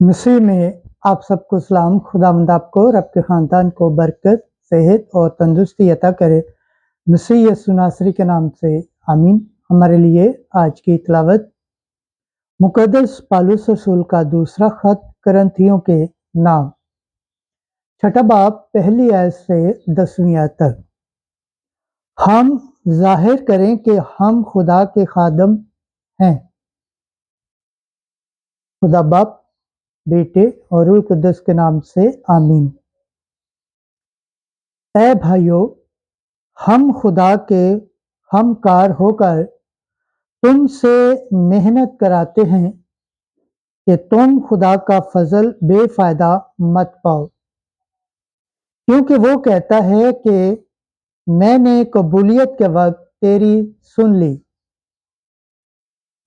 मसीह में आप सबको सलाम। खुदावंद आपको और आपके ख़ानदान को बरकत, सेहत और तंदुरुस्ती अता करे। मसीह यीशु नासरी के नाम से आमीन। हमारे लिए आज की तिलावत मुक़द्दस पौलुस रसूल का दूसरा ख़त करंथियों के नाम, छठा बाब, पहली आयत से 10वीं आयत तक। हम ज़ाहिर करें कि हम खुदा के खादम हैं। खुदा बाप, बेटे और रूह कुद्दस के नाम से आमीन। ऐ भाइयों, हम खुदा के हमकार होकर तुमसे मेहनत कराते हैं कि तुम खुदा का फजल बेफायदा मत पाओ, क्योंकि वो कहता है कि मैंने कबूलियत के वक्त तेरी सुन ली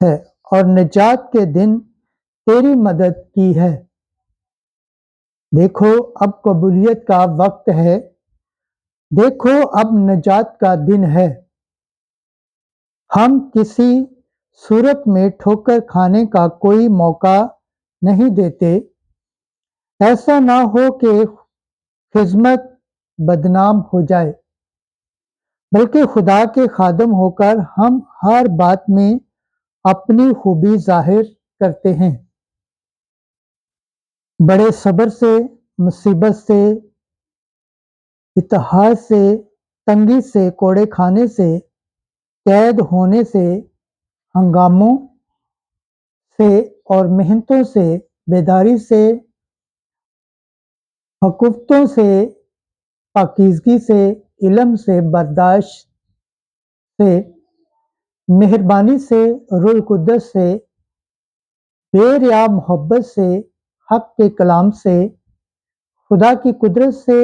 है और निजात के दिन तेरी मदद की है। देखो अब कबूलियत का वक्त है, देखो अब निजात का दिन है। हम किसी सूरत में ठोकर खाने का कोई मौका नहीं देते, ऐसा ना हो कि खिदमत बदनाम हो जाए, बल्कि खुदा के खादम होकर हम हर बात में अपनी खूबी जाहिर करते हैं। बड़े सब्र से, मुसीबत से, इत्तेहाद से, तंगी से, कोड़े खाने से, कैद होने से, हंगामों से और मेहनतों से, बेदारी से, हकूफ़तों से, पाकीज़गी से, इल्म से, बर्दाश्त से, मेहरबानी से, रूह कुद्दस से, बेरिया मोहब्बत से, हक के कलाम से, खुदा की कुदरत से,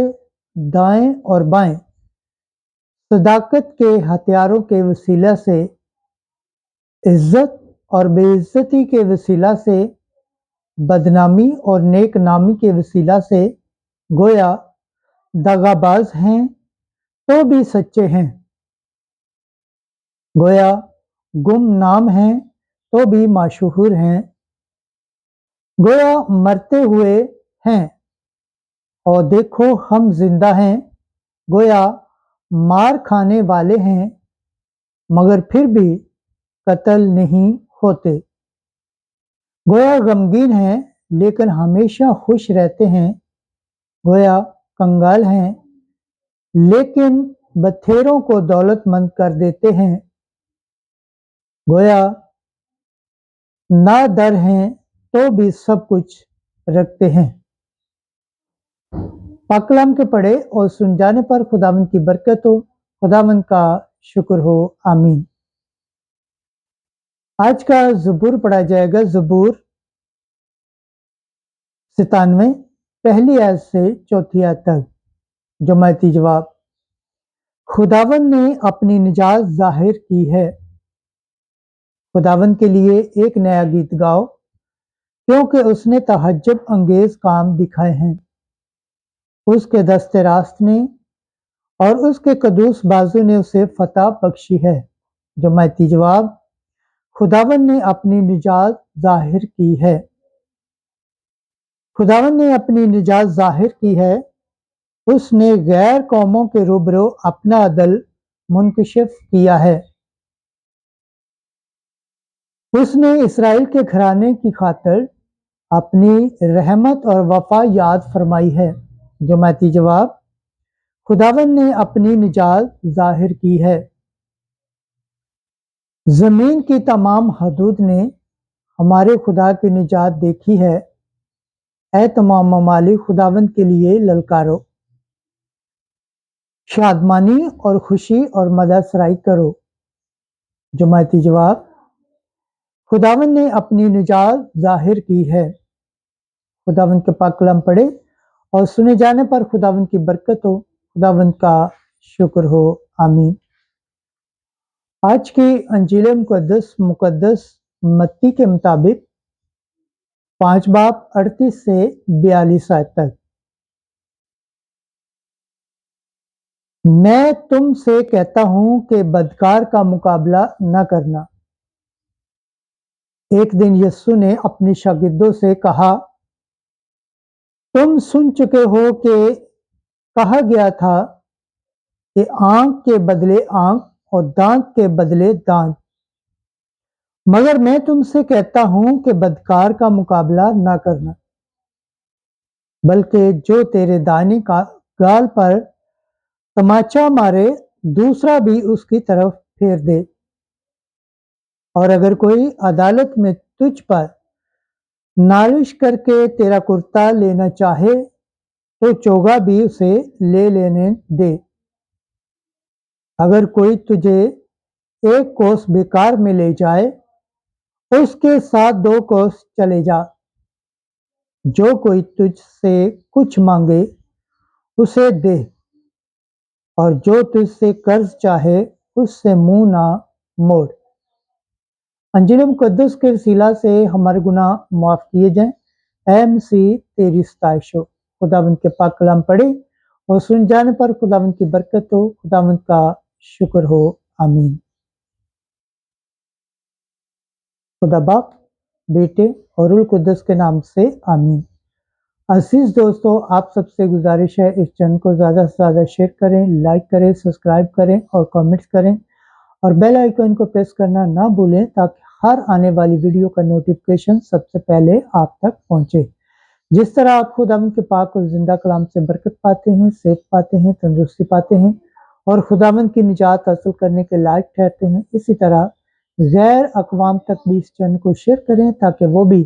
दाएं और बाएं, सदाकत के हथियारों के वसीला से, इज्जत और बेइज्जती के वसीला से, बदनामी और नेक नामी के वसीला से, गोया दगाबाज हैं तो भी सच्चे हैं, गोया गुमनाम हैं तो भी मशहूर हैं, गोया मरते हुए हैं और देखो हम जिंदा हैं, गोया मार खाने वाले हैं मगर फिर भी कत्ल नहीं होते, गोया गमगीन हैं लेकिन हमेशा खुश रहते हैं, गोया कंगाल हैं लेकिन बथेरों को दौलतमंद कर देते हैं, गोया नादर हैं तो भी सब कुछ रखते हैं। पाक कलाम के पढ़े और सुन जाने पर खुदावंद की बरकत हो, खुदावंद का शुक्र हो, आमीन। आज का ज़बूर पढ़ा जाएगा, ज़बूर 97, पहली आयत से चौथी आयत तक। जमायती जवाब। खुदावंद ने अपनी निजात जाहिर की है। खुदावंद के लिए एक नया गीत गाओ, क्योंकि उसने तहज्जुब अंगेज काम दिखाए हैं। उसके दस्ते रास्त ने और उसके कदूस बाजू ने उसे फतह बख्शी है। जमायती जवाब। खुदावंद ने अपनी निजात जाहिर की है। खुदावंद ने अपनी निजात जाहिर की है। उसने गैर कौमों के रूबरू अपना अदल मुनकशिफ किया है। उसने इसराइल के घराने की खातिर अपनी रहमत और वफा याद फरमाई है। जमायती जवाब। खुदावंद ने अपनी निजात जाहिर की है। ज़मीन की तमाम हदूद ने हमारे खुदा की निजात देखी है। ऐ तमाम ममालिक, खुदावंद के लिए ललकारो, शादमानी और खुशी और मदद सराई करो। जमायती जवाब। खुदावंद ने अपनी निजात जाहिर की है। खुदावंद के पाक कलाम पढ़े और सुने जाने पर खुदावंद की बरकत हो, खुदावंद का शुक्र हो, आमीन। आज की अंजील मुकद्दस मत्ती के मुताबिक 5 बाब 38 से 42 आयत तक। मैं तुमसे कहता हूं कि बदकार का मुकाबला न करना। एक दिन यीशु ने अपने शागिर्दों से कहा, तुम सुन चुके हो कि कहा गया था कि आंख के बदले आंख और दांत के बदले दांत, मगर मैं तुमसे कहता हूं कि बदकार का मुकाबला ना करना, बल्कि जो तेरे दाहिने का गाल पर तमाचा मारे दूसरा भी उसकी तरफ फेर दे। और अगर कोई अदालत में तुझ पर नालिश करके तेरा कुर्ता लेना चाहे तो चोगा भी उसे ले लेने दे। अगर कोई तुझे एक कोस बेकार में ले जाए उसके साथ 2 कोस चले जा। जो कोई तुझसे कुछ मांगे उसे दे, और जो तुझसे कर्ज चाहे उससे मुंह ना मोड़। अंजील मुकद्दस के वसीला से हमारे गुनाह माफ किए जाएं। ऐ मसीह तेरी सताइश हो। खुदावंद के पाक कलाम पढ़े और सुन जाने पर खुदावंद की बरकत हो। खुदावंद का शुक्र हो। आमीन। खुदा बाप, बेटे और रूह कुद्दस के नाम से आमीन। अजीज दोस्तों, आप सबसे गुजारिश है इस चैनल को ज़्यादा से ज़्यादा शेयर करें, लाइक करें, सब्सक्राइब करें और कमेंट्स करें और बेल आइकन को प्रेस करना ना भूलें ताकि हर आने वाली वीडियो का नोटिफिकेशन सबसे पहले आप तक पहुंचे। जिस तरह आप खुदावंद के पाक और जिंदा कलाम से बरकत पाते हैं, सेहत पाते हैं, तंदुरुस्ती पाते हैं और खुदावंद की निजात हासिल करने के लायक ठहरते हैं, इसी तरह गैर अक़वाम तक भी इस चैनल को शेयर करें ताकि वो भी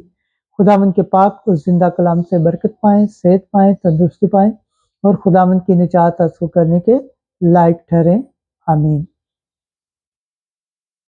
खुदावंद के पाक और जिंदा कलाम से बरकत पाएं, सेहत पाएं, तंदुरुस्ती पाएं और खुदावंद की निजात हासिल करने के लायक ठहरें। आमीन।